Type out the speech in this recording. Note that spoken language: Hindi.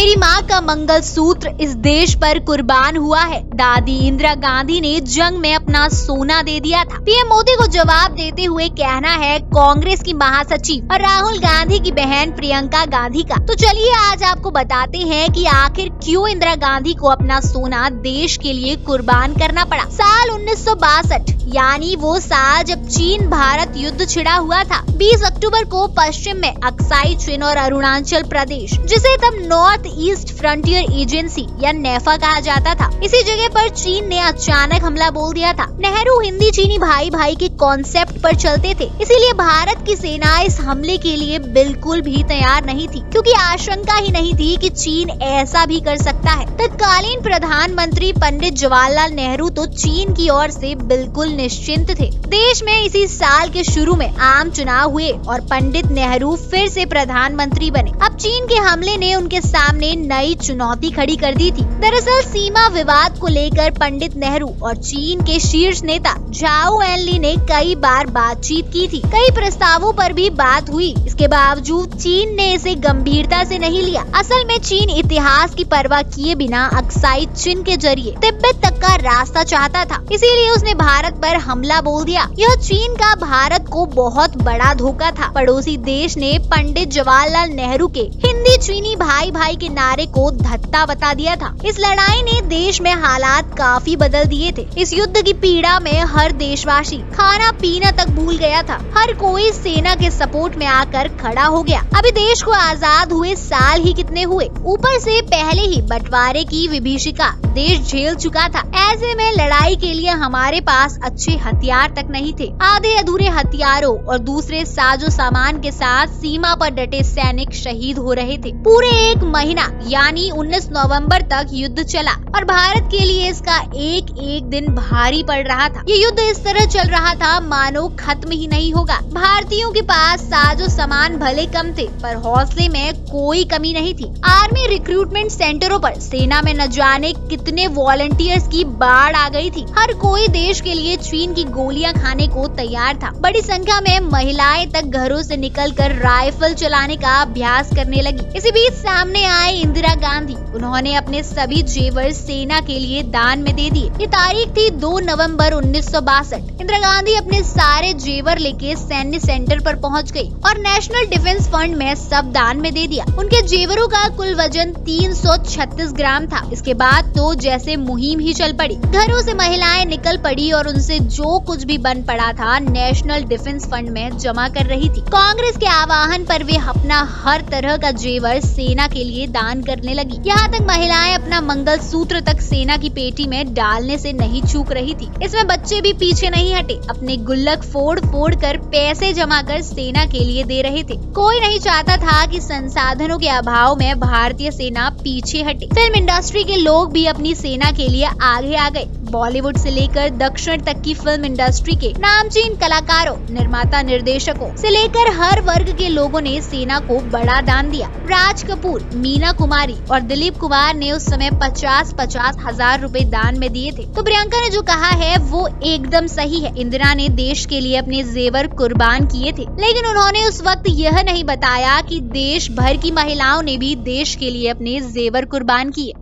मेरी माँ का मंगलसूत्र इस देश पर कुर्बान हुआ है। दादी इंदिरा गांधी ने जंग में अपना सोना दे दिया था। पीएम मोदी को जवाब देते हुए कहना है कांग्रेस की महासचिव और राहुल गांधी की बहन प्रियंका गांधी का। तो चलिए आज आपको बताते हैं कि आखिर क्यों इंदिरा गांधी को अपना सोना देश के लिए कुर्बान करना पड़ा। साल 1962 यानी वो साल जब चीन भारत युद्ध छिड़ा हुआ था। 20 अक्टूबर को पश्चिम में अक्साई चिन और अरुणाचल प्रदेश, जिसे तब नॉर्थ ईस्ट फ्रंटियर एजेंसी या नेफा कहा जाता था, इसी जगह पर चीन ने अचानक हमला बोल दिया था। नेहरू हिंदी चीनी भाई भाई के कॉन्सेप्ट पर चलते थे, इसीलिए भारत की सेना इस हमले के लिए बिल्कुल भी तैयार नहीं थी, क्योंकि आशंका ही नहीं थी कि चीन ऐसा भी कर सकता है। तत्कालीन प्रधानमंत्री पंडित जवाहरलाल नेहरू तो चीन की ओर से बिल्कुल निश्चिंत थे। देश में इसी साल के शुरू में आम चुनाव हुए और पंडित नेहरू फिर से प्रधानमंत्री बने। अब चीन के हमले ने उनके सामने नई चुनौती खड़ी कर दी थी। दरअसल सीमा विवाद को लेकर पंडित नेहरू और चीन के शीर्ष नेता झाओ एनली ने कई बार बातचीत की थी। कई प्रस्तावों पर भी बात हुई। इसके बावजूद चीन ने इसे गंभीरता से नहीं लिया। असल में चीन इतिहास की परवाह किए बिना अक्साई चिन के जरिए तिब्बत तक का रास्ता चाहता था, इसीलिए उसने भारत पर हमला बोल दिया। यह चीन का भारत को बहुत बड़ा धोखा था। पड़ोसी देश ने पंडित जवाहरलाल नेहरू के हिंदी चीनी भाई भाई के नारे को धत्ता बता दिया था। इस लड़ाई ने देश में हालात काफी बदल दिए थे। इस युद्ध की पीड़ा में हर देशवासी खाना पीना तक भूल गया था। हर कोई सेना के सपोर्ट में आकर खड़ा हो गया। अभी देश को आजाद हुए साल ही कितने हुए, ऊपर से पहले ही बंटवारे की विभीषिका देश झेल चुका था। ऐसे में लड़ाई के लिए हमारे पास अच्छे हथियार तक नहीं थे। आधे अधूरे हथियारों और दूसरे साजो सामान के साथ सीमा पर डटे सैनिक शहीद हो रहे थे। पूरे एक महीना यानी 19 नवंबर तक युद्ध चला और भारत के लिए इसका एक एक दिन भारी पड़ रहा था। ये युद्ध इस तरह चल रहा था मानो खत्म ही नहीं होगा। भारतीयों के पास साजो सामान भले कम थे, पर हौसले में कोई कमी नहीं थी। आर्मी रिक्रूटमेंट सेंटरों पर सेना में न जाने कितने वॉलंटियर्स की बाढ़ आ गई थी। हर कोई देश के लिए चीन की गोलियां खाने को तैयार था। बड़ी संख्या में महिलाएं तक घरों से निकलकर राइफल चलाने का अभ्यास करने लगी। इसी बीच सामने आए इंदिरा गांधी। उन्होंने अपने सभी जेवर सेना के लिए दान में दे दिए। ये तारीख थी 2 नवंबर 1962। इंदिरा गांधी अपने सारे जेवर लेके सैन्य सेंटर पर पहुंच गई और नेशनल डिफेंस फंड में सब दान में दे दिया। उनके जेवरों का कुल वजन 336 ग्राम था। इसके बाद तो जैसे मुहिम ही चल पड़ी। घरों से महिलाएं निकल पड़ी और उनसे जो कुछ भी बन पड़ा था नेशनल डिफेंस फंड में जमा कर रही थी। कांग्रेस के आह्वान पर वे अपना हर तरह का जेवर सेना के लिए दान करने लगी। यहाँ तक महिलाएं अपना मंगलसूत्र तक सेना की पेटी में डालने से नहीं चूक रही थी। इसमें बच्चे भी पीछे नहीं हटे। अपने गुल्लक फोड़ फोड़ कर पैसे जमा कर सेना के लिए दे रहे थे। कोई नहीं चाहता था कि संसाधनों के अभाव में भारतीय सेना पीछे हटे। फिल्म इंडस्ट्री के लोग भी अपनी सेना के लिए आगे आ गए। बॉलीवुड से लेकर दक्षिण तक की फिल्म इंडस्ट्री के नामचीन कलाकारों, निर्माता, निर्देशकों से लेकर हर वर्ग के लोगों ने सेना को बड़ा दान दिया। राज कपूर, मीना कुमारी और दिलीप कुमार ने उस समय 50-50 हजार रुपए दान में दिए थे। तो प्रियंका ने जो कहा है वो एकदम सही है। इंदिरा ने देश के लिए अपने जेवर कुर्बान किए थे, लेकिन उन्होंने उस वक्त यह नहीं बताया कि देश भर की महिलाओं ने भी देश के लिए अपने जेवर कुर्बान किए।